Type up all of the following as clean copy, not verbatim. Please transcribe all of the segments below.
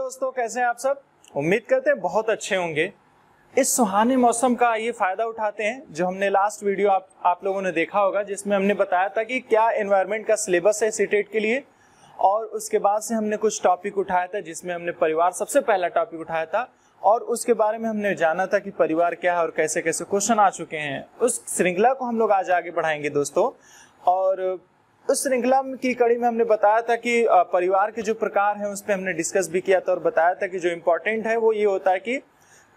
दोस्तों, कैसे हैं आप सब। उम्मीद करते हैं बहुत अच्छे होंगे। इस सुहाने मौसम का ये फायदा उठाते हैं जो हमने लास्ट वीडियो आप लोगों ने देखा होगा, जिसमें हमने बताया था कि क्या एनवायरनमेंट का सिलेबस है सीटेट के लिए। और उसके बाद से हमने कुछ टॉपिक उठाया था, जिसमें हमने परिवार सबसे पहला टॉपिक उठाया था और उसके बारे में हमने जाना था कि परिवार क्या है और कैसे कैसे क्वेश्चन आ चुके हैं। उस श्रृंखला को हम लोग आज आगे बढ़ाएंगे दोस्तों। और उस श्रृंखला की कड़ी में हमने बताया था कि परिवार के जो प्रकार हैं उस पर हमने डिस्कस भी किया था और बताया था कि जो इम्पोर्टेंट है वो ये होता है कि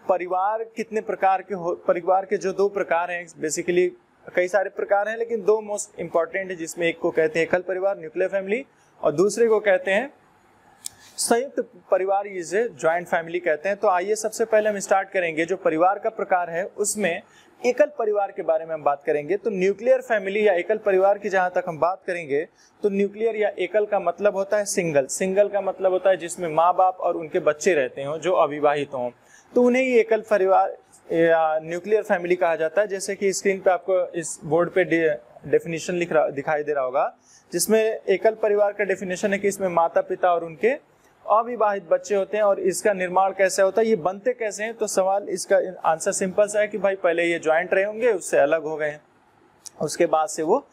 परिवार कितने प्रकार के परिवार के जो दो प्रकार हैं, बेसिकली कई सारे प्रकार हैं लेकिन दो मोस्ट इम्पोर्टेंट है, जिसमें एक को कहते हैं एकल परिवार न्यूक्लियर फैमिली और दूसरे को कहते हैं संयुक्त परिवार, जिसे ज्वाइंट फैमिली कहते हैं। तो आइए सबसे पहले हम स्टार्ट करेंगे जो परिवार का प्रकार है उसमें एकल परिवार के बारे में हम बात करेंगे। तो न्यूक्लियर फैमिली या एकल परिवार की जहां तक हम बात करेंगे तो न्यूक्लियर या एकल का मतलब होता है सिंगल। सिंगल का मतलब होता है जिसमें माँ बाप और उनके बच्चे रहते हों जो अविवाहित हों, तो उन्हें ही एकल परिवार या न्यूक्लियर फैमिली कहा जाता है। जैसे कि स्क्रीन पे आपको इस बोर्ड पे डेफिनेशन दिखाई दे रहा होगा, जिसमें एकल परिवार का डेफिनेशन है कि इसमें माता पिता और उनके अविवाहित बच्चे होते हैं। और इसका निर्माण कैसे होता है, ये बनते कैसे हैं, तो सवाल इसका आंसर सिंपल सा है कि भाई पहले ये ज्वाइंट रहे होंगे, उससे अलग हो गए, उसके बाद से वो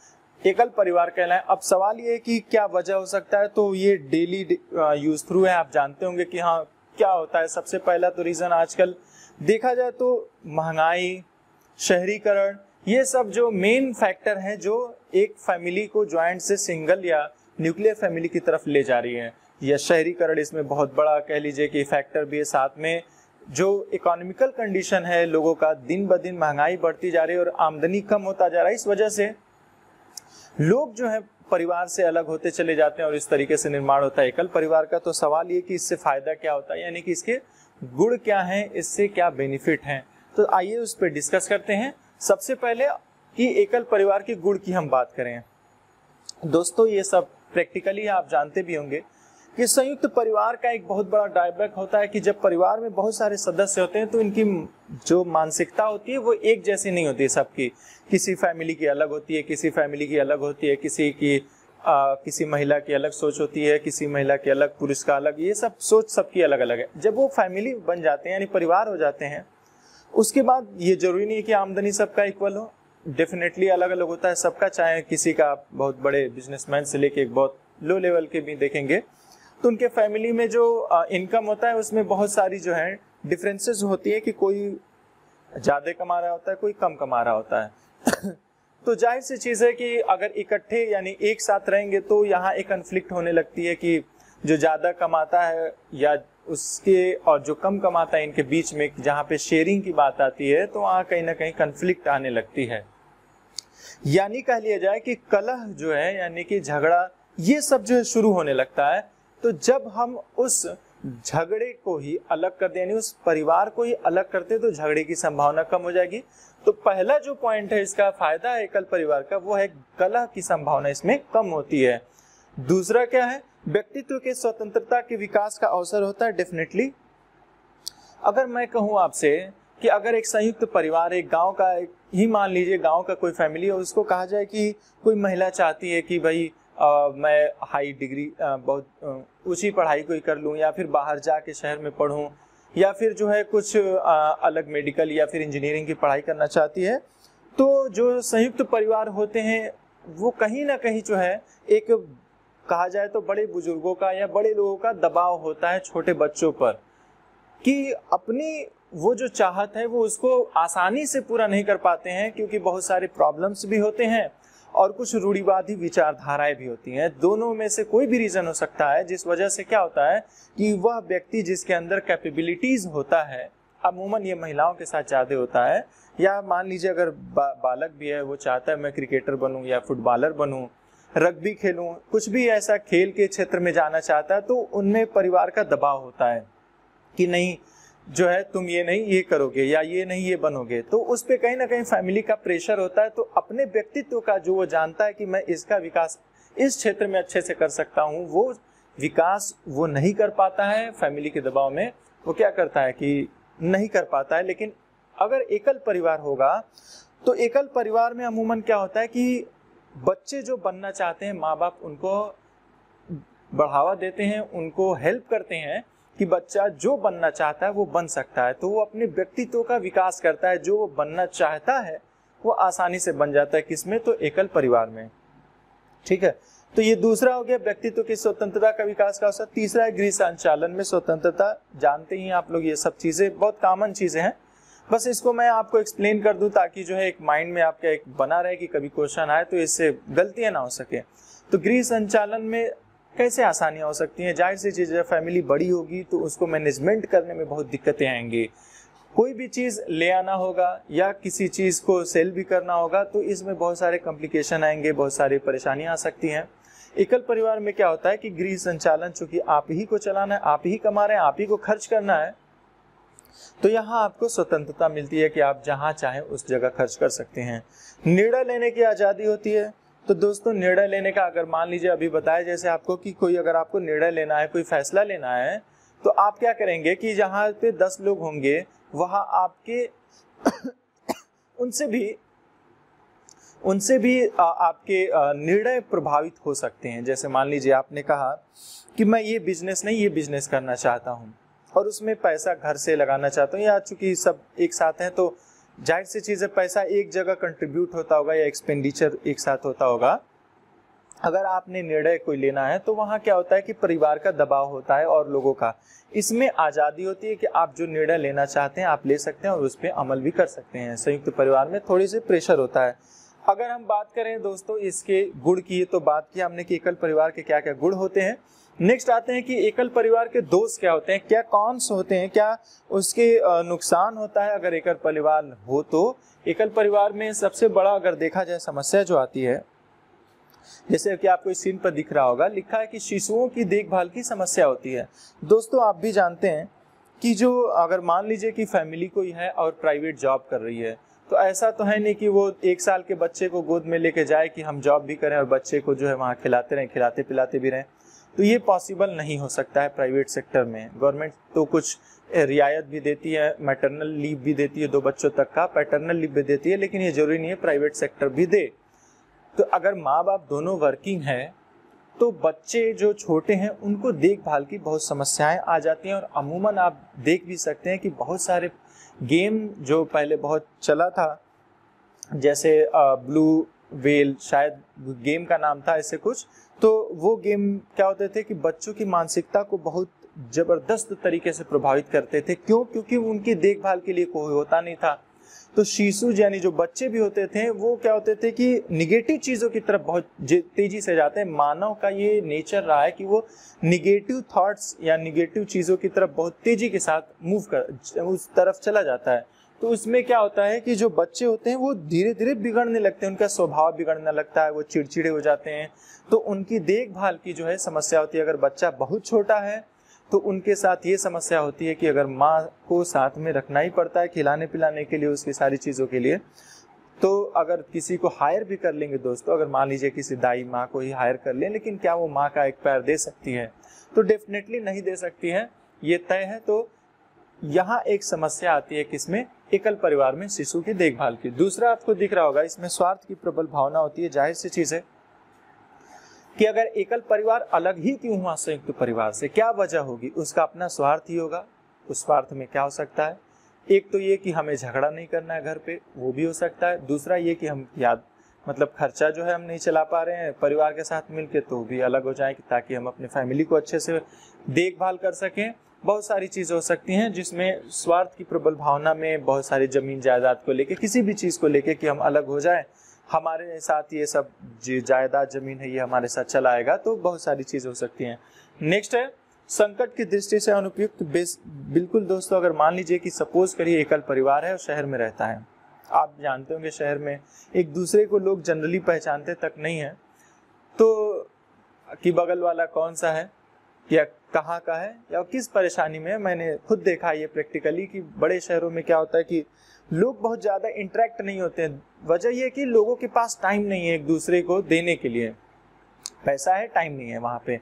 एकल परिवार कहलाए। अब सवाल ये है कि क्या वजह हो सकता है, तो ये डेली यूज थ्रू है, आप जानते होंगे कि हाँ क्या होता है। सबसे पहला तो रीजन आजकल देखा जाए तो महंगाई, शहरीकरण, ये सब जो मेन फैक्टर हैं जो एक फैमिली को ज्वाइंट से सिंगल या न्यूक्लियर फैमिली की तरफ ले जा रही है। या शहरीकरण इसमें बहुत बड़ा कह लीजिए कि फैक्टर भी है। साथ में जो इकोनॉमिकल कंडीशन है लोगों का, दिन ब दिन महंगाई बढ़ती जा रही है और आमदनी कम होता जा रहा है, इस वजह से लोग जो है परिवार से अलग होते चले जाते हैं और इस तरीके से निर्माण होता है एकल परिवार का। तो सवाल ये कि इससे फायदा क्या होता है, यानी कि इसके गुण क्या हैं, इससे क्या बेनिफिट हैं। तो आइए उस पर डिस्कस करते हैं। सबसे पहले कि एकल परिवार के गुण की हम बात करें दोस्तों, ये सब प्रैक्टिकली आप जानते भी होंगे कि संयुक्त परिवार का एक बहुत बड़ा ड्रॉबैक होता है कि जब परिवार में बहुत सारे सदस्य होते हैं तो इनकी जो मानसिकता होती है वो एक जैसी नहीं होती है सबकी। किसी फैमिली की अलग होती है, किसी फैमिली की अलग होती है, किसी महिला की अलग सोच होती है, किसी महिला की अलग, पुरुष का अलग, ये सब सोच सबकी अलग अलग है। जब वो फैमिली बन जाते हैं यानी परिवार हो जाते हैं, उसके बाद ये जरूरी नहीं है कि आमदनी सबका इक्वल हो, डेफिनेटली अलग अलग होता है सबका। चाहे किसी का बहुत बड़े बिजनेसमैन से लेके एक बहुत लो लेवल के भी देखेंगे तो उनके फैमिली में जो इनकम होता है उसमें बहुत सारी जो है डिफरेंसेस होती है कि कोई ज्यादा कमा रहा होता है, कोई कम कमा रहा होता है। तो जाहिर सी चीज है कि अगर इकट्ठे यानी एक साथ रहेंगे तो यहाँ एक कन्फ्लिक्ट होने लगती है कि जो ज्यादा कमाता है या उसके और जो कम कमाता है इनके बीच में जहाँ पे शेयरिंग की बात आती है तो वहाँ कहीं ना कहीं कन्फ्लिक्ट आने लगती है। यानी कह लिया जाए कि कलह जो है यानी कि झगड़ा, ये सब जो है शुरू होने लगता है। तो जब हम उस झगड़े को ही अलग कर दें यानी उस परिवार को ही अलग करते तो झगड़े की संभावना कम हो जाएगी। तो पहला जो पॉइंट है इसका फायदा है एकल परिवार का, वो है कलह की संभावना इसमें कम होती है। दूसरा क्या है, व्यक्तित्व के स्वतंत्रता के विकास का अवसर होता है। डेफिनेटली अगर मैं कहूँ आपसे कि अगर एक संयुक्त परिवार एक गांव का ही मान लीजिए, गांव का कोई फैमिली है, उसको कहा जाए कि कोई महिला चाहती है कि भाई मैं हाई डिग्री बहुत ऊंची पढ़ाई कोई कर लूं या फिर बाहर जाके शहर में पढूं या फिर जो है कुछ अलग मेडिकल या फिर इंजीनियरिंग की पढ़ाई करना चाहती है, तो जो संयुक्त परिवार होते हैं वो कहीं ना कहीं जो है एक कहा जाए तो बड़े बुजुर्गों का या बड़े लोगों का दबाव होता है छोटे बच्चों पर कि अपनी वो जो चाहत है वो उसको आसानी से पूरा नहीं कर पाते हैं, क्योंकि बहुत सारे प्रॉब्लम्स भी होते हैं और कुछ रूढ़िवादी विचारधाराएं भी होती हैं। दोनों में से कोई भी रीजन हो सकता है जिस वजह से क्या होता है कि वह व्यक्ति जिसके अंदर कैपेबिलिटीज होता है, अमूमन ये महिलाओं के साथ ज्यादा होता है, या मान लीजिए अगर बालक भी है वो चाहता है मैं क्रिकेटर बनूं या फुटबॉलर बनूं, रग्बी खेलूं, कुछ भी ऐसा खेल के क्षेत्र में जाना चाहता है, तो उनमें परिवार का दबाव होता है कि नहीं जो है तुम ये नहीं ये करोगे या ये नहीं ये बनोगे। तो उस पे कहीं ना कहीं फैमिली का प्रेशर होता है। तो अपने व्यक्तित्व का जो वो जानता है कि मैं इसका विकास इस क्षेत्र में अच्छे से कर सकता हूँ, वो विकास वो नहीं कर पाता है फैमिली के दबाव में, वो क्या करता है कि नहीं कर पाता है। लेकिन अगर एकल परिवार होगा तो एकल परिवार में अमूमन क्या होता है कि बच्चे जो बनना चाहते हैं, माँ बाप उनको बढ़ावा देते हैं, उनको हेल्प करते हैं कि बच्चा जो बनना चाहता है वो बन सकता है, तो वो अपने व्यक्तित्व का विकास करता है, जो वो बनना चाहता है वो आसानी से बन जाता है। किसमें? तो एकल परिवार में। ठीक है, तो ये दूसरा हो गया व्यक्तित्व की स्वतंत्रता का विकास का अवसर। तीसरा है गृह संचालन में स्वतंत्रता। जानते ही आप लोग ये सब चीजें बहुत कॉमन चीजें हैं, बस इसको मैं आपको एक्सप्लेन कर दूं ताकि जो है एक माइंड में आपका एक बना रहे कि कभी क्वेश्चन आए तो इससे गलतियां ना हो सके। तो गृह संचालन में कैसे आसानियां हो सकती हैं? जाहिर सी चीज है, फैमिली बड़ी होगी तो उसको मैनेजमेंट करने में बहुत दिक्कतें आएंगी। कोई भी चीज ले आना होगा या किसी चीज को सेल भी करना होगा तो इसमें बहुत सारे कॉम्प्लिकेशन आएंगे, बहुत सारी परेशानियां आ सकती हैं। एकल परिवार में क्या होता है कि गृह संचालन चूंकि आप ही को चलाना है, आप ही कमा रहे हैं, आप ही को खर्च करना है, तो यहाँ आपको स्वतंत्रता मिलती है कि आप जहां चाहें उस जगह खर्च कर सकते हैं। निर्णय लेने की आजादी होती है। तो दोस्तों निर्णय लेने का, अगर मान लीजिए अभी बताया जैसे आपको कि कोई अगर आपको निर्णय लेना है, कोई फैसला लेना है, तो आप क्या करेंगे कि जहाँ पे 10 लोग होंगे वहां आपके उनसे भी आपके निर्णय प्रभावित हो सकते हैं। जैसे मान लीजिए आपने कहा कि मैं ये बिजनेस नहीं, ये बिजनेस करना चाहता हूँ और उसमें पैसा घर से लगाना चाहता हूँ, या चूंकि सब एक साथ हैं तो जाहिर सी चीज़ है पैसा एक जगह कंट्रीब्यूट होता होगा या एक्सपेंडिचर एक साथ होता होगा। अगर आपने निर्णय कोई लेना है तो वहाँ क्या होता है कि परिवार का दबाव होता है और लोगों का। इसमें आज़ादी होती है कि आप जो निर्णय लेना चाहते हैं आप ले सकते हैं और उस पर अमल भी कर सकते हैं। संयुक्त परिवार में थोड़ी सी प्रेशर होता है। अगर हम बात करें दोस्तों इसके गुण की, तो बात की हमने कि एकल परिवार के क्या क्या गुण होते हैं। नेक्स्ट आते हैं कि एकल परिवार के दोष क्या होते हैं, क्या कॉन्स होते हैं, क्या उसके नुकसान होता है अगर एकल परिवार हो तो। एकल परिवार में सबसे बड़ा अगर देखा जाए समस्या जो आती है, जैसे कि आपको इस सीन पर दिख रहा होगा, लिखा है कि शिशुओं की देखभाल की समस्या होती है। दोस्तों आप भी जानते हैं कि जो अगर मान लीजिए कि फैमिली कोई है और प्राइवेट जॉब कर रही है, तो ऐसा तो है नहीं कि वो 1 साल के बच्चे को गोद में लेके जाए कि हम जॉब भी करें और बच्चे को जो है वहाँ खिलाते रहें, खिलाते पिलाते भी रहें। तो ये पॉसिबल नहीं हो सकता है प्राइवेट सेक्टर में। गवर्नमेंट तो कुछ रियायत भी देती है, मैटरनल लीव भी देती है 2 बच्चों तक का, पैटर्नल लीव भी देती है, लेकिन ये जरूरी नहीं है प्राइवेट सेक्टर भी दे। तो अगर माँ बाप दोनों वर्किंग है तो बच्चे जो छोटे हैं उनको देखभाल की बहुत समस्याएं आ जाती हैं। और अमूमन आप देख भी सकते हैं कि बहुत सारे गेम जो पहले बहुत चला था, जैसे ब्लू वेल शायद गेम का नाम था ऐसे कुछ, तो वो गेम क्या होते थे कि बच्चों की मानसिकता को बहुत जबरदस्त तरीके से प्रभावित करते थे। क्यों? क्योंकि उनकी देखभाल के लिए कोई होता नहीं था। तो शिशु यानी जो बच्चे भी होते थे वो क्या होते थे कि निगेटिव चीज़ों की तरफ बहुत तेजी से जाते हैं। मानव का ये नेचर रहा है कि वो निगेटिव थॉट्स या निगेटिव चीज़ों की तरफ बहुत तेजी के साथ मूव कर उस तरफ चला जाता है। तो उसमें क्या होता है कि जो बच्चे होते हैं वो धीरे धीरे बिगड़ने लगते हैं, उनका स्वभाव बिगड़ने लगता है, वो चिड़चिड़े हो जाते हैं। तो उनकी देखभाल की जो है समस्या होती है। अगर बच्चा बहुत छोटा है तो उनके साथ ये समस्या होती है कि अगर माँ को साथ में रखना ही पड़ता है खिलाने पिलाने के लिए, उसकी सारी चीज़ों के लिए, तो अगर किसी को हायर भी कर लेंगे दोस्तों, अगर मान लीजिए किसी दाई माँ को ही हायर कर लें, लेकिन क्या वो माँ का एक पैर दे सकती है? तो डेफिनेटली नहीं दे सकती है, ये तय है। तो यहाँ एक समस्या आती है किसमें? एकल परिवार में शिशु की देखभाल की। दूसरा आपको दिख रहा होगा इसमें स्वार्थ की प्रबल भावना होती है। जाहिर सी चीज़ है कि अगर एकल परिवार अलग ही क्यों हुआ संयुक्त परिवार से, क्या वजह होगी? उसका अपना स्वार्थ ही होगा। उस स्वार्थ में क्या हो सकता है? एक तो ये कि हमें झगड़ा नहीं करना है घर पे, वो भी हो सकता है। दूसरा ये कि हम मतलब खर्चा जो है हम नहीं चला पा रहे हैं परिवार के साथ मिलके, तो भी अलग हो जाए ताकि हम अपने फैमिली को अच्छे से देखभाल कर सकें। बहुत सारी चीज़ें हो सकती हैं जिसमें स्वार्थ की प्रबल भावना में बहुत सारी जमीन जायदाद को लेके, किसी भी चीज़ को लेके कि हम अलग हो जाएं, हमारे साथ ये सब जायदाद जमीन है ये हमारे साथ चला आएगा, तो बहुत सारी चीज़ें हो सकती हैं। नेक्स्ट है संकट की दृष्टि से अनुपयुक्त बिल्कुल दोस्तों, अगर मान लीजिए कि सपोज करिए एकल परिवार है और शहर में रहता है। आप जानते होंगे शहर में एक दूसरे को लोग जनरली पहचानते तक नहीं है, तो कि बगल वाला कौन सा है या कहाँ का है या किस परेशानी में है। मैंने खुद देखा ये प्रैक्टिकली कि बड़े शहरों में क्या होता है कि लोग बहुत ज़्यादा इंटरेक्ट नहीं होते हैं। वजह यह कि लोगों के पास टाइम नहीं है एक दूसरे को देने के लिए। पैसा है, टाइम नहीं है वहाँ पे।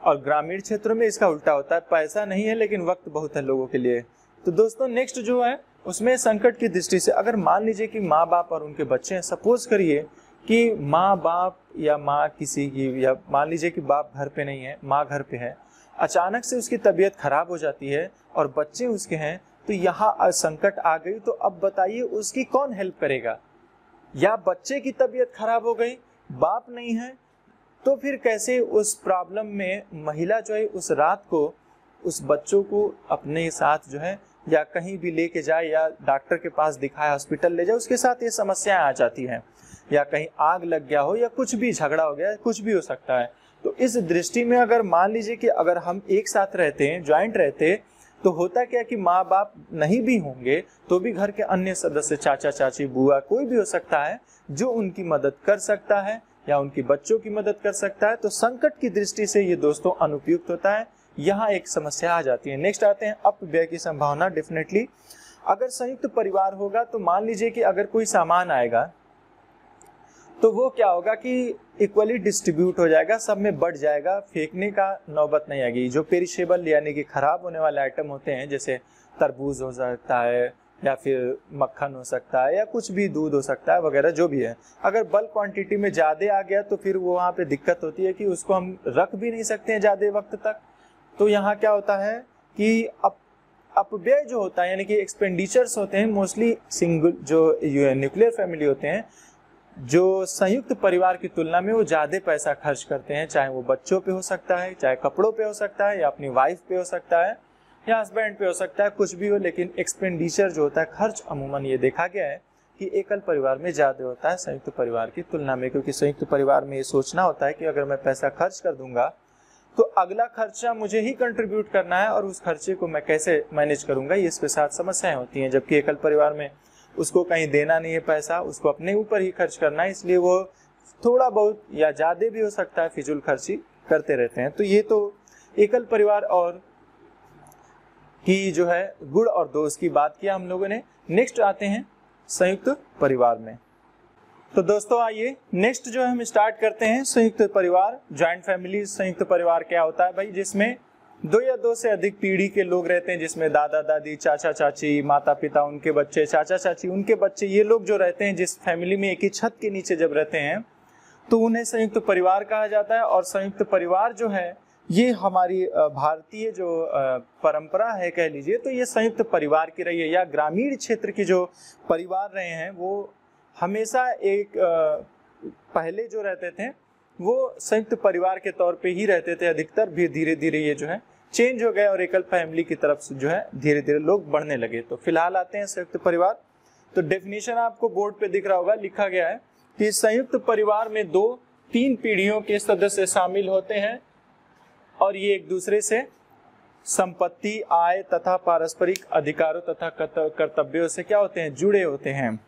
और ग्रामीण क्षेत्रों में इसका उल्टा होता है, पैसा नहीं है लेकिन वक्त बहुत है लोगों के लिए। तो दोस्तों नेक्स्ट जो है उसमें संकट की दृष्टि से, अगर मान लीजिए कि माँ बाप और उनके बच्चे हैं, सपोज करिए कि माँ बाप या माँ किसी की, या मान लीजिए कि बाप घर पे नहीं है, माँ घर पे है। अचानक से उसकी तबीयत खराब हो जाती है और बच्चे उसके हैं, तो यहाँ संकट आ गई, तो अब बताइए उसकी कौन हेल्प करेगा? या बच्चे की तबीयत खराब हो गई, बाप नहीं है, तो फिर कैसे उस प्रॉब्लम में महिला जो है उस रात को उस बच्चों को अपने साथ जो है या कहीं भी लेके जाए या डॉक्टर के पास दिखाए, हॉस्पिटल ले जाए, उसके साथ ये समस्याएं आ जाती हैं। या कहीं आग लग गया हो या कुछ भी झगड़ा हो गया, कुछ भी हो सकता है। तो इस दृष्टि में अगर मान लीजिए कि अगर हम एक साथ रहते हैं, ज्वाइंट रहते, तो होता क्या कि माँ बाप नहीं भी होंगे तो भी घर के अन्य सदस्य, चाचा चाची, बुआ, कोई भी हो सकता है जो उनकी मदद कर सकता है या उनकी बच्चों की मदद कर सकता है। तो संकट की दृष्टि से ये दोस्तों अनुपयुक्त होता है, यहाँ एक समस्या आ जाती है। नेक्स्ट आते हैं अपव्यय की संभावना। डेफिनेटली अगर संयुक्त परिवार होगा तो मान लीजिए कि अगर कोई सामान आएगा तो वो क्या होगा कि इक्वली डिस्ट्रीब्यूट हो जाएगा, सब में बढ़ जाएगा, फेंकने का नौबत नहीं आएगी। जो पेरिशेबल यानी कि खराब होने वाले आइटम होते हैं, जैसे तरबूज हो सकता है या फिर मक्खन हो सकता है या कुछ भी, दूध हो सकता है वगैरह, जो भी है, अगर बल्क क्वांटिटी में ज़्यादा आ गया तो फिर वो वहाँ पे दिक्कत होती है कि उसको हम रख भी नहीं सकते हैं ज़्यादा वक्त तक। तो यहाँ क्या होता है कि अपव्यय जो होता है यानी कि एक्सपेंडिचर्स होते हैं, मोस्टली सिंगल जो न्यूक्लियर फैमिली होते हैं, जो संयुक्त परिवार की तुलना में वो ज़्यादा पैसा खर्च करते हैं, चाहे वो बच्चों पे हो सकता है, चाहे कपड़ों पे हो सकता है, या अपनी वाइफ पे हो सकता है, या हस्बैंड पे हो सकता है, कुछ भी हो, लेकिन एक्सपेंडिचर जो होता है, खर्च, अमूमन ये देखा गया है कि एकल परिवार में ज़्यादा होता है संयुक्त परिवार की तुलना में। क्योंकि संयुक्त परिवार में ये सोचना होता है कि अगर मैं पैसा खर्च कर दूंगा तो अगला खर्चा मुझे ही कंट्रीब्यूट करना है और उस खर्चे को मैं कैसे मैनेज करूंगा, ये इसके साथ समस्याएं होती हैं। जबकि एकल परिवार में उसको कहीं देना नहीं है पैसा, उसको अपने ऊपर ही खर्च करना है, इसलिए वो थोड़ा बहुत या ज़्यादा भी हो सकता है फिजूल खर्ची करते रहते हैं। तो ये तो एकल परिवार और की जो है गुण और दोष की बात किया हम लोगों ने। नेक्स्ट आते हैं संयुक्त परिवार में। तो दोस्तों आइए नेक्स्ट जो है हम स्टार्ट करते हैं संयुक्त परिवार, ज्वाइंट फैमिली। संयुक्त परिवार क्या होता है भाई? जिसमें दो या दो से अधिक पीढ़ी के लोग रहते हैं, जिसमें दादा दादी, चाचा चाची, माता पिता, उनके बच्चे, चाचा चाची, उनके बच्चे, ये लोग जो रहते हैं जिस फैमिली में एक ही छत के नीचे जब रहते हैं तो उन्हें संयुक्त परिवार कहा जाता है। और संयुक्त परिवार जो है ये हमारी भारतीय जो परंपरा है कह लीजिए, तो ये संयुक्त परिवार की रही है, या ग्रामीण क्षेत्र की जो परिवार रहे हैं वो हमेशा एक पहले जो रहते थे वो संयुक्त परिवार के तौर पे ही रहते थे अधिकतर। भी धीरे धीरे ये जो है चेंज हो गए और एकल फैमिली की तरफ से जो है धीरे धीरे लोग बढ़ने लगे। तो फिलहाल आते हैं संयुक्त परिवार। तो डेफिनेशन आपको बोर्ड पे दिख रहा होगा, लिखा गया है कि संयुक्त परिवार में 2-3 पीढ़ियों के सदस्य शामिल होते हैं और ये एक दूसरे से संपत्ति, आय तथा पारस्परिक अधिकारों तथा कर्तव्यों से क्या होते हैं? जुड़े होते हैं।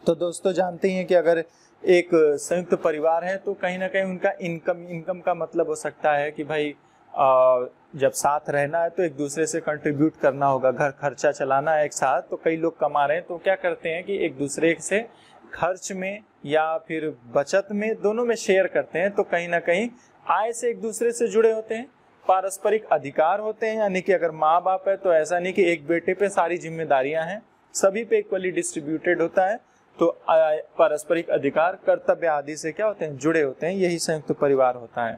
तो दोस्तों जानते हैं कि अगर एक संयुक्त परिवार है तो कहीं ना कहीं उनका इनकम का मतलब हो सकता है कि भाई जब साथ रहना है तो एक दूसरे से कंट्रीब्यूट करना होगा, घर खर्चा चलाना है एक साथ। तो कई लोग कमा रहे हैं तो क्या करते हैं कि एक दूसरे से खर्च में या फिर बचत में, दोनों में शेयर करते हैं। तो कहीं ना कहीं आय से एक दूसरे से जुड़े होते हैं। पारस्परिक अधिकार होते हैं, यानी कि अगर माँ बाप है तो ऐसा नहीं कि एक बेटे पे सारी जिम्मेदारियां हैं, सभी पे इक्वली डिस्ट्रीब्यूटेड होता है। तो पारस्परिक अधिकार, कर्तव्य आदि से क्या होते हैं? जुड़े होते हैं। यही संयुक्त परिवार होता है।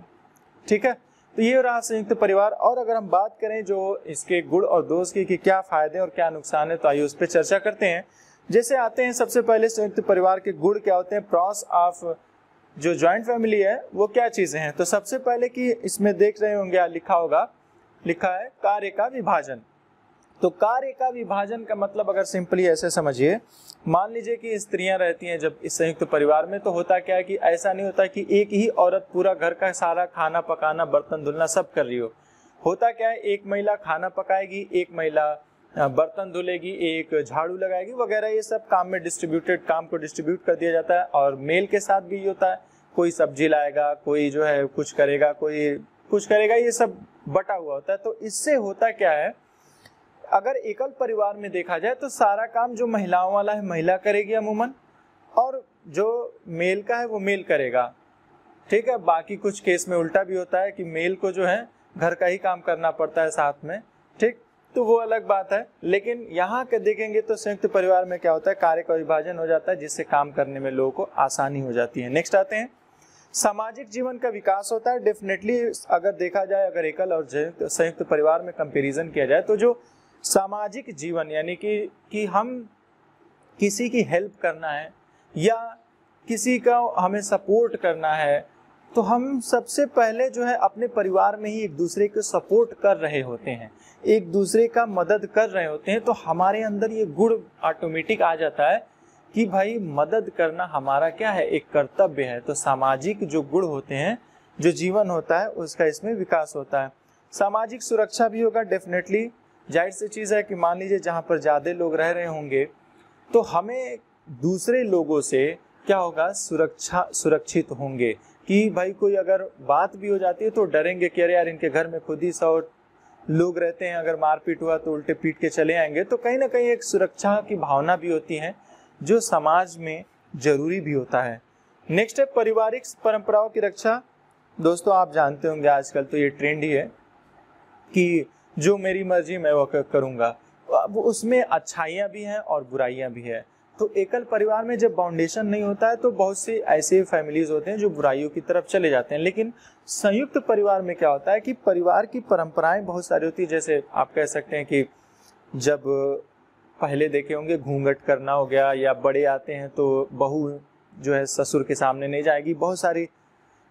ठीक है, तो ये रहा संयुक्त परिवार। और अगर हम बात करें जो इसके गुण और दोष की कि क्या फायदे और क्या नुकसान है, तो आइए उस पर चर्चा करते हैं। जैसे आते हैं सबसे पहले संयुक्त परिवार के गुण क्या होते हैं, प्रॉस ऑफ जो ज्वाइंट फैमिली है वो क्या चीजें हैं। तो सबसे पहले कि इसमें देख रहे होंगे लिखा होगा, लिखा है कार्य का विभाजन। तो कार्य का विभाजन का मतलब अगर सिंपली ऐसे समझिए, मान लीजिए कि स्त्रियां रहती हैं जब इस संयुक्त परिवार में, तो होता क्या है कि ऐसा नहीं होता कि एक ही औरत पूरा घर का सारा खाना पकाना, बर्तन धुलना सब कर रही हो। होता क्या है, एक महिला खाना पकाएगी, एक महिला बर्तन धुलेगी, एक झाड़ू लगाएगी वगैरह, ये सब काम में डिस्ट्रीब्यूटेड, काम को डिस्ट्रीब्यूट कर दिया जाता है। और मेल के साथ भी ये होता है, कोई सब्जी लाएगा, कोई जो है कुछ करेगा, कोई कुछ करेगा, ये सब बटा हुआ होता है। तो इससे होता क्या है, अगर एकल परिवार में देखा जाए तो सारा काम जो महिलाओं वाला है महिला करेगी अमूमन, और जो मेल का है वो मेल करेगा। ठीक है, बाकी कुछ केस में उल्टा भी होता है कि मेल को जो है घर का ही काम करना पड़ता है साथ में। ठीक, तो वो अलग बात है। लेकिन यहाँ के देखेंगे तो संयुक्त परिवार में क्या होता है, कार्य का विभाजन हो जाता है, जिससे काम करने में लोगों को आसानी हो जाती है। नेक्स्ट आते हैं सामाजिक जीवन का विकास होता है डेफिनेटली। अगर देखा जाए, अगर एकल और संयुक्त परिवार में कंपैरिजन किया जाए, तो जो सामाजिक जीवन यानी कि हम किसी की हेल्प करना है या किसी का हमें सपोर्ट करना है, तो हम सबसे पहले जो है अपने परिवार में ही एक दूसरे को सपोर्ट कर रहे होते हैं, एक दूसरे का मदद कर रहे होते हैं। तो हमारे अंदर ये गुण ऑटोमेटिक आ जाता है कि भाई मदद करना हमारा क्या है, एक कर्तव्य है। तो सामाजिक जो गुण होते हैं, जो जीवन होता है, उसका इसमें विकास होता है। सामाजिक सुरक्षा भी होगा डेफिनेटली। जाहिर सी चीज़ है कि मान लीजिए जहाँ पर ज़्यादा लोग रह रहे होंगे तो हमें दूसरे लोगों से क्या होगा, सुरक्षित होंगे कि भाई कोई अगर बात भी हो जाती है तो डरेंगे कि अरे यार इनके घर में खुद ही 100 लोग रहते हैं, अगर मारपीट हुआ तो उल्टे पीट के चले आएंगे। तो कहीं ना कहीं एक सुरक्षा की भावना भी होती है जो समाज में जरूरी भी होता है। नेक्स्ट है पारिवारिक परंपराओं की रक्षा। दोस्तों आप जानते होंगे आजकल तो ये ट्रेंड ही है कि जो मेरी मर्जी मैं वो करूँगा। अब उसमें अच्छाइयाँ भी हैं और बुराइयाँ भी है। तो एकल परिवार में जब बाउंडेशन नहीं होता है तो बहुत से ऐसे फैमिलीज होते हैं जो बुराइयों की तरफ चले जाते हैं। लेकिन संयुक्त परिवार में क्या होता है कि परिवार की परंपराएं बहुत सारी होती है। जैसे आप कह सकते हैं कि जब पहले देखे होंगे घूंघट करना हो गया, या बड़े आते हैं तो बहू जो है ससुर के सामने नहीं जाएगी। बहुत सारी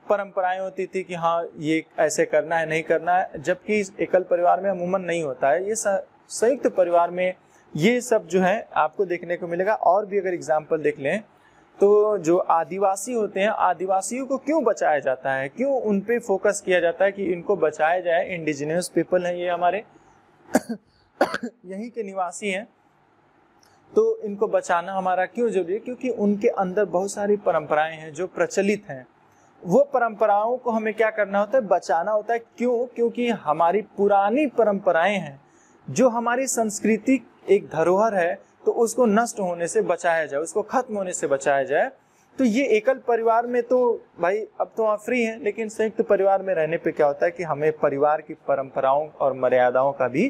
परंपराएं होती थी कि हाँ ये ऐसे करना है, नहीं करना है, जबकि एकल परिवार में अमूमन नहीं होता है। ये संयुक्त परिवार में ये सब जो है आपको देखने को मिलेगा। और भी अगर एग्जाम्पल देख लें तो जो आदिवासी होते हैं, आदिवासियों को क्यों बचाया जाता है, क्यों उन पे फोकस किया जाता है कि इनको बचाया जाए। इंडिजिनियस पीपल हैं ये, हमारे यहीं के निवासी हैं, तो इनको बचाना हमारा क्यों जरूरी है, क्योंकि उनके अंदर बहुत सारी परंपराएं हैं जो प्रचलित हैं। वो परंपराओं को हमें क्या करना होता है, बचाना होता है। क्यों? क्योंकि हमारी पुरानी परंपराएं हैं, जो हमारी संस्कृति एक धरोहर है, तो उसको नष्ट होने से बचाया जाए, उसको खत्म होने से बचाया जाए। तो ये एकल परिवार में तो भाई अब तो आप फ्री हैं, लेकिन संयुक्त परिवार में रहने पे क्या होता है कि हमें परिवार की परंपराओं और मर्यादाओं का भी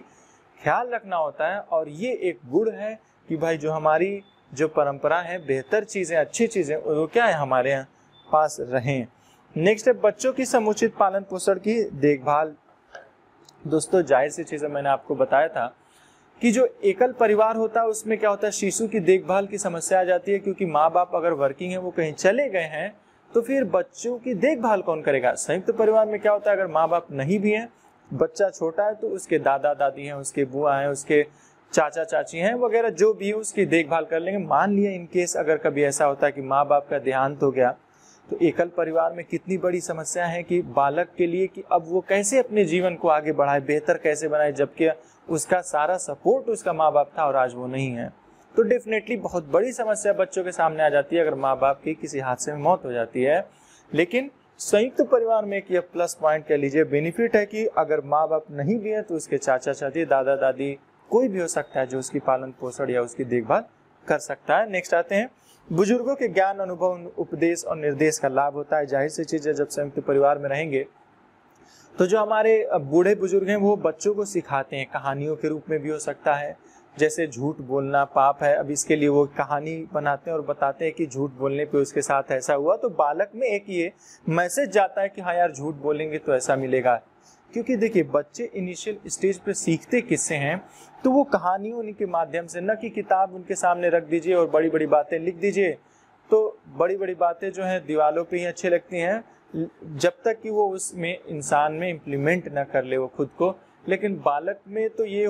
ख्याल रखना होता है। और ये एक गुण है कि भाई जो हमारी जो परंपरा है, बेहतर चीज़ें, अच्छी चीज़ें, वो क्या है हमारे यहाँ पास रहें। नेक्स्ट है बच्चों की समुचित पालन पोषण की देखभाल। दोस्तों जाहिर सी चीज़ है, मैंने आपको बताया था कि जो एकल परिवार होता है उसमें क्या होता है, शिशु की देखभाल की समस्या आ जाती है। क्योंकि माँ बाप अगर वर्किंग है, वो कहीं चले गए हैं, तो फिर बच्चों की देखभाल कौन करेगा। संयुक्त परिवार में क्या होता है, अगर माँ बाप नहीं भी हैं, बच्चा छोटा है, तो उसके दादा दादी हैं, उसके बुआ हैं, उसके चाचा चाची हैं वगैरह, जो भी है उसकी देखभाल कर लेंगे। मान लिया इन केस अगर कभी ऐसा होता है कि माँ बाप का देहांत हो गया, तो एकल परिवार में कितनी बड़ी समस्या है कि बालक के लिए कि अब वो कैसे अपने जीवन को आगे बढ़ाए, बेहतर कैसे बनाए, जबकि उसका सारा सपोर्ट उसका माँ बाप था और आज वो नहीं है। तो डेफिनेटली बहुत बड़ी समस्या बच्चों के सामने आ जाती है अगर माँ बाप की किसी हादसे में मौत हो जाती है। लेकिन संयुक्त परिवार में एक ये प्लस पॉइंट कह लीजिए, बेनिफिट है कि अगर माँ बाप नहीं भी है तो उसके चाचा चाची, दादा दादी, कोई भी हो सकता है जो उसकी पालन पोषण या उसकी देखभाल कर सकता है। नेक्स्ट आते हैं, बुजुर्गों के ज्ञान, अनुभव, उपदेश और निर्देश का लाभ होता है। जाहिर सी चीज़ है, जब संयुक्त परिवार में रहेंगे तो जो हमारे बूढ़े बुजुर्ग हैं वो बच्चों को सिखाते हैं, कहानियों के रूप में भी हो सकता है। जैसे झूठ बोलना पाप है, अब इसके लिए वो कहानी बनाते हैं और बताते हैं कि झूठ बोलने पे उसके साथ ऐसा हुआ। तो बालक में एक ये मैसेज जाता है कि हाँ यार झूठ बोलेंगे तो ऐसा मिलेगा। क्योंकि देखिए बच्चे इनिशियल स्टेज पे सीखते किससे हैं, तो वो कहानियों के माध्यम से, न कि किताब उनके सामने रख दीजिए और बड़ी बड़ी बातें लिख दीजिए। तो बड़ी बड़ी बातें जो हैं दीवालों पे ही अच्छी लगती हैं जब तक कि वो उसमें इंसान में इम्प्लीमेंट ना कर ले वो खुद को। लेकिन बालक में तो ये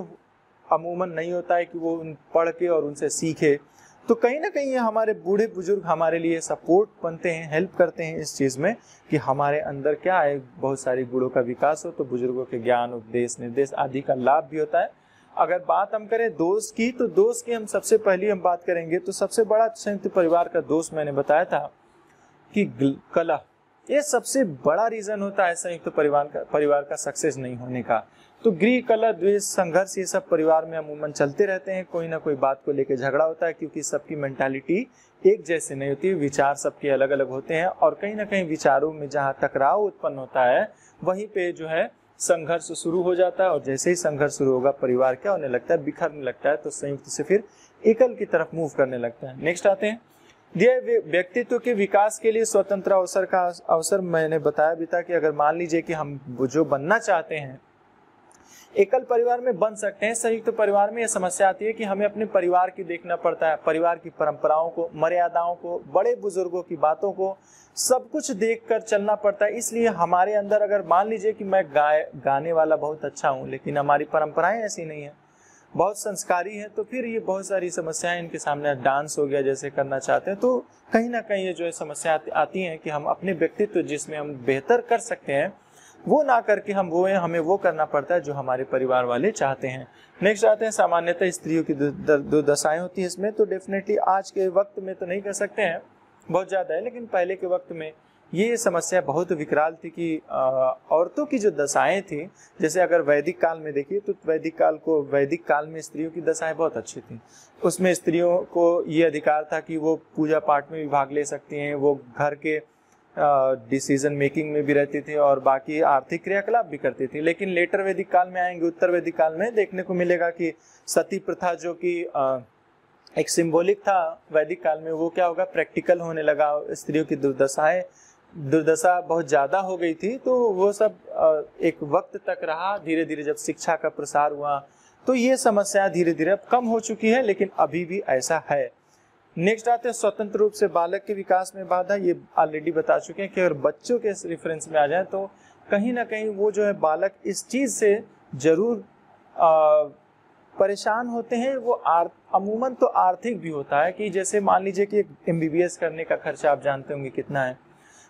अमूमन नहीं होता है कि वो पढ़ के और उनसे सीखे। तो कहीं ना कहीं ये हमारे बूढ़े बुजुर्ग हमारे लिए सपोर्ट बनते हैं, हेल्प करते हैं इस चीज़ में कि हमारे अंदर क्या है, बहुत सारी गुणों का विकास हो। तो बुजुर्गों के ज्ञान, उपदेश, निर्देश आदि का लाभ भी होता है। अगर बात हम करें दोस्त की, तो दोस्त की हम सबसे पहली हम बात करेंगे तो सबसे बड़ा संयुक्त परिवार का दोस्त मैंने बताया था कि कलह, ये सबसे बड़ा रीजन होता है संयुक्त परिवार का सक्सेस नहीं होने का। तो गृह कलह, द्वेष, संघर्ष, ये सब परिवार में अमूमन चलते रहते हैं। कोई ना कोई बात को लेकर झगड़ा होता है क्योंकि सबकी मेंटालिटी एक जैसे नहीं होती, विचार सबके अलग अलग होते हैं। और कहीं ना कहीं विचारों में जहाँ टकराव उत्पन्न होता है वहीं पे जो है संघर्ष शुरू हो जाता है। और जैसे ही संघर्ष शुरू होगा परिवार क्या होने लगता है, बिखरने लगता है। तो संयुक्त से फिर एकल की तरफ मूव करने लगता है। नेक्स्ट आते हैं, दिए व्यक्तित्व के विकास के लिए स्वतंत्र अवसर का अवसर मैंने बताया भी था कि अगर मान लीजिए कि हम जो बनना चाहते हैं एकल परिवार में बन सकते हैं, संयुक्त परिवार में यह समस्या आती है कि हमें अपने परिवार की देखना पड़ता है, परिवार की परंपराओं को, मर्यादाओं को, बड़े बुजुर्गों की बातों को, सब कुछ देखकर चलना पड़ता है। इसलिए हमारे अंदर अगर मान लीजिए कि मैं गाने वाला बहुत अच्छा हूँ लेकिन हमारी परंपराएं ऐसी नहीं है, बहुत संस्कारी है, तो फिर ये बहुत सारी समस्याएं इनके सामने, डांस हो गया जैसे करना चाहते हैं, तो कहीं ना कहीं ये जो है समस्या आती हैं कि हम अपने व्यक्तित्व जिसमें हम बेहतर कर सकते हैं वो ना करके हमें वो करना पड़ता है जो हमारे परिवार वाले चाहते हैं। नेक्स्ट आते हैं सामान्यतः स्त्रियों की दो दशाएं होती है इसमें, तो डेफिनेटली आज के वक्त में तो नहीं कह सकते हैं बहुत ज़्यादा है, लेकिन पहले के वक्त में ये समस्या बहुत विकराल थी कि औरतों की जो दशाएं थी, जैसे अगर वैदिक काल में देखिए तो वैदिक काल में स्त्रियों की दशाएं बहुत अच्छी थी। उसमें स्त्रियों को ये अधिकार था कि वो पूजा पाठ में भी भाग ले सकती हैं, वो घर के डिसीजन मेकिंग में भी रहती थी और बाकी आर्थिक क्रियाकलाप भी करती थी। लेकिन लेटर वैदिक काल में आएंगे, उत्तर वैदिक काल में देखने को मिलेगा कि सती प्रथा जो कि एक सिंबॉलिक था वैदिक काल में, वो क्या होगा, प्रैक्टिकल होने लगा। स्त्रियों की दुर्दशा बहुत ज़्यादा हो गई थी, तो वो सब एक वक्त तक रहा। धीरे धीरे जब शिक्षा का प्रसार हुआ तो ये समस्या धीरे धीरे अब कम हो चुकी है, लेकिन अभी भी ऐसा है। नेक्स्ट आते हैं स्वतंत्र रूप से बालक के विकास में बाधा। ये ऑलरेडी बता चुके हैं कि अगर बच्चों के रेफरेंस में आ जाए तो कहीं ना कहीं वो जो है बालक इस चीज़ से जरूर परेशान होते हैं। वो अमूमन तो आर्थिक भी होता है कि जैसे मान लीजिए कि MBBS करने का खर्चा आप जानते होंगे कितना है,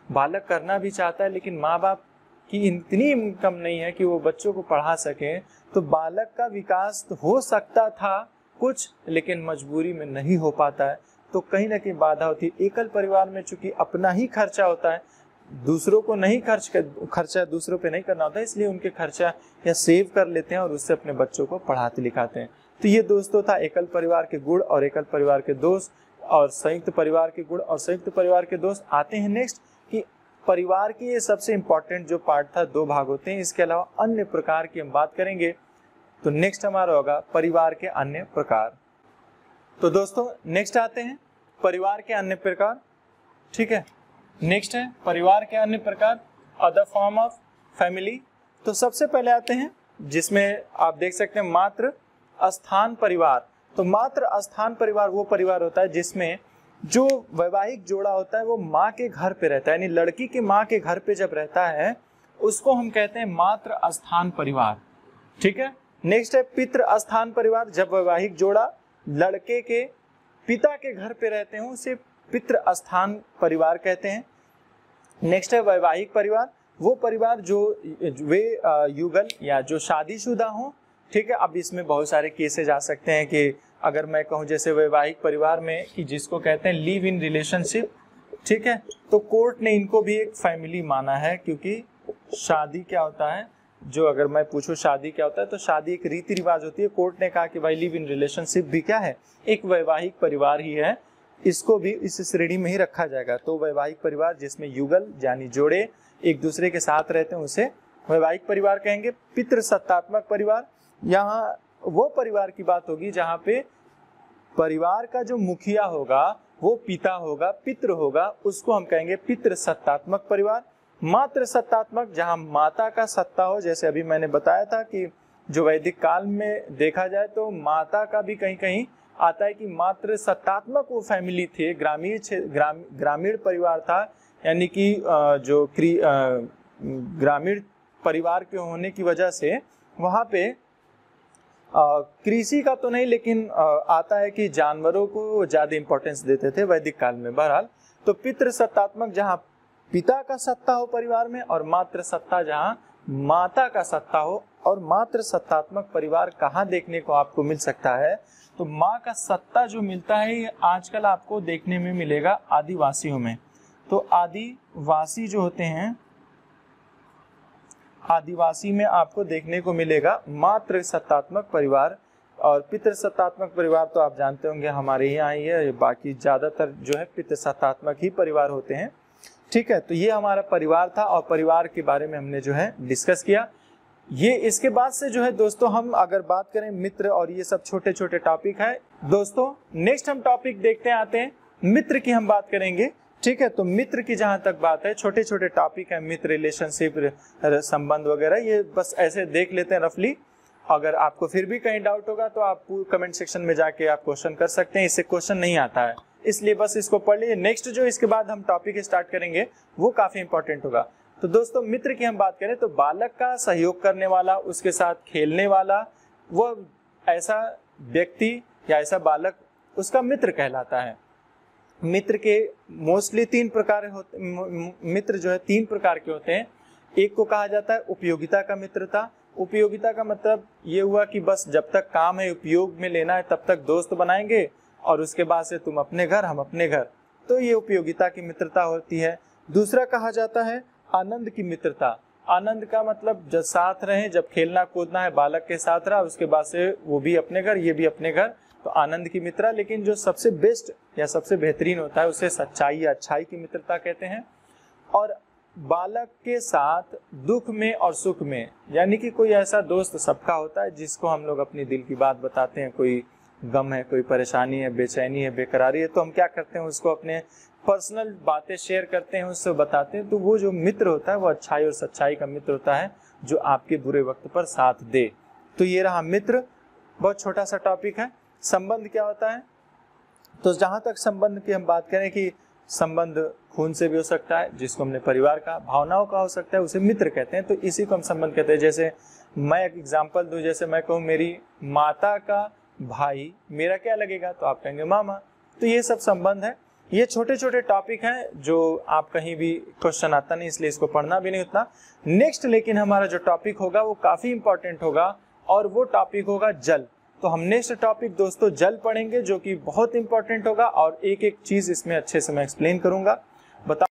बालक करना भी चाहता है लेकिन माँ बाप की इतनी इनकम नहीं है कि वो बच्चों को पढ़ा सकें, तो बालक का विकास हो सकता था कुछ, लेकिन मजबूरी में नहीं हो पाता है, तो कहीं ना कहीं बाधा होती है। एकल परिवार में चूंकि अपना ही खर्चा होता है, दूसरों को नहीं खर्चा दूसरों पे नहीं करना होता है, इसलिए उनके खर्चा या सेव कर लेते हैं और उससे अपने बच्चों को पढ़ाते लिखाते हैं। तो ये दोस्तों था एकल परिवार के गुण और एकल परिवार के दोष, और संयुक्त परिवार के गुण और संयुक्त परिवार के दोष। आते हैं नेक्स्ट कि परिवार की ये सबसे इंपॉर्टेंट जो पार्ट था, 2 भाग होते हैं, इसके अलावा अन्य प्रकार की हम बात करेंगे। तो नेक्स्ट हमारा होगा परिवार के अन्य प्रकार। तो दोस्तों नेक्स्ट आते हैं परिवार के अन्य प्रकार। ठीक है, नेक्स्ट है परिवार के अन्य प्रकार, अदर फॉर्म ऑफ फैमिली। तो सबसे पहले आते हैं जिसमें आप देख सकते हैं मात्र स्थान परिवार। तो मात्र स्थान परिवार वो परिवार होता है जिसमें जो वैवाहिक जोड़ा होता है वो माँ के घर पे रहता है, यानी लड़की की माँ के घर पे जब रहता है उसको हम कहते हैं मात्र स्थान परिवार। ठीक है, नेक्स्ट है पितृ स्थान परिवार। जब वैवाहिक जोड़ा लड़के के पिता के घर पे रहते हैं उसे पितृ स्थान परिवार कहते हैं। नेक्स्ट है वैवाहिक परिवार, वो परिवार जो वे युगल या जो शादीशुदा हों। ठीक है, अब इसमें बहुत सारे केसेस आ सकते हैं कि अगर मैं कहूँ जैसे वैवाहिक परिवार में कि जिसको कहते हैं लिव इन रिलेशनशिप। ठीक है, तो कोर्ट ने इनको भी एक फैमिली माना है, क्योंकि शादी क्या होता है, जो अगर मैं पूछूं शादी क्या होता है, तो शादी एक रीति रिवाज होती है। कोर्ट ने कहा कि भाई लिव इन रिलेशनशिप भी क्या है, एक वैवाहिक परिवार ही है, इसको भी इस श्रेणी में ही रखा जाएगा। तो वैवाहिक परिवार जिसमें युगल यानी जोड़े एक दूसरे के साथ रहते हैं उसे वैवाहिक परिवार कहेंगे। पितृसत्तात्मक परिवार, यहाँ वो परिवार की बात होगी जहाँ पे परिवार का जो मुखिया होगा वो पिता होगा, पितृ होगा, उसको हम कहेंगे पितृसत्तात्मक परिवार। मात्र सत्तात्मक, जहाँ माता का सत्ता हो, जैसे अभी मैंने बताया था कि जो वैदिक काल में देखा जाए तो माता का भी कहीं कहीं आता है कि मात्र सत्तात्मक वो फैमिली थे, ग्रामीण परिवार था, यानी कि जो ग्रामीण परिवार के होने की वजह से वहाँ पे कृषि का तो नहीं, लेकिन आता है कि जानवरों को ज़्यादा इम्पोर्टेंस देते थे वैदिक काल में। बहरहाल तो पितृसत्तात्मक जहाँ पिता का सत्ता हो परिवार में, और मात्र सत्ता जहाँ माता का सत्ता हो। और मात्र सत्तात्मक परिवार कहाँ देखने को आपको मिल सकता है, तो माँ का सत्ता जो मिलता है ये आजकल आपको देखने में मिलेगा आदिवासियों में। तो आदिवासी जो होते हैं, आदिवासी में आपको देखने को मिलेगा मात्र सत्तात्मक परिवार। और पितृसत्तात्मक परिवार तो आप जानते होंगे हमारे यहाँ ही है, बाकी ज़्यादातर जो है पितृसत्तात्मक ही परिवार होते हैं। ठीक है, तो ये हमारा परिवार था और परिवार के बारे में हमने जो है डिस्कस किया। ये इसके बाद से जो है दोस्तों हम अगर बात करें मित्र और ये सब छोटे छोटे टॉपिक है। दोस्तों नेक्स्ट हम टॉपिक देखते हैं, आते हैं मित्र की हम बात करेंगे, ठीक है। तो मित्र की जहां तक बात है, छोटे छोटे टॉपिक है, मित्र, रिलेशनशिप, संबंध वगैरह, ये बस ऐसे देख लेते हैं रफली। अगर आपको फिर भी कहीं डाउट होगा तो आप कमेंट सेक्शन में जाके आप क्वेश्चन कर सकते हैं, इससे क्वेश्चन नहीं आता है, इसलिए बस इसको पढ़ लीजिए। नेक्स्ट जो इसके बाद हम टॉपिक स्टार्ट करेंगे वो काफी इंपॉर्टेंट होगा। तो दोस्तों मित्र की हम बात करें तो बालक का सहयोग करने वाला, उसके साथ खेलने वाला, वो ऐसा व्यक्ति या ऐसा बालक उसका मित्र कहलाता है। मित्र के मोस्टली 3 प्रकार होते, मित्र जो है 3 प्रकार के होते हैं। एक को कहा जाता है उपयोगिता का मित्रता। उपयोगिता का मतलब ये हुआ कि बस जब तक काम है उपयोग में लेना है तब तक दोस्त बनाएंगे और उसके बाद से तुम अपने घर हम अपने घर, तो ये उपयोगिता की मित्रता होती है। दूसरा कहा जाता है आनंद की मित्रता। आनंद का मतलब जब साथ रहे, जब खेलना कूदना है बालक के साथ रहा, उसके बाद से वो भी अपने घर ये भी अपने घर, तो आनंद की मित्रता। लेकिन जो सबसे बेस्ट या सबसे बेहतरीन होता है उसे सच्चाई या अच्छाई की मित्रता कहते हैं। और बालक के साथ दुख में और सुख में, यानी कि कोई ऐसा दोस्त सबका होता है जिसको हम लोग अपनी दिल की बात बताते हैं, कोई गम है, कोई परेशानी है, बेचैनी है, बेकरारी है, तो हम क्या करते हैं उसको अपने पर्सनल बातें शेयर करते हैं, उससे बताते हैं। तो वो जो मित्र होता है वो अच्छाई और सच्चाई का मित्र होता है जो आपके बुरे वक्त पर साथ दे। तो ये रहा मित्र, बहुत छोटा सा टॉपिक है। संबंध क्या होता है, तो जहां तक संबंध की हम बात करें कि संबंध खून से भी हो सकता है, जिसको हमने परिवार का, भावनाओं का हो सकता है, उसे मित्र कहते हैं। तो इसी को हम संबंध कहते हैं। जैसे मैं एक एग्जांपल दूं, जैसे मैं कहूँ मेरी माता का भाई मेरा क्या लगेगा, तो आप कहेंगे मामा। तो ये सब संबंध है। ये छोटे छोटे टॉपिक हैं जो आप कहीं भी क्वेश्चन आता नहीं, इसलिए इसको पढ़ना भी नहीं उतना। नेक्स्ट लेकिन हमारा जो टॉपिक होगा वो काफी इंपॉर्टेंट होगा और वो टॉपिक होगा जल। तो हम नेक्स्ट टॉपिक दोस्तों जल पढ़ेंगे, जो कि बहुत इंपॉर्टेंट होगा और एक एक चीज इसमें अच्छे से मैं एक्सप्लेन करूंगा। बता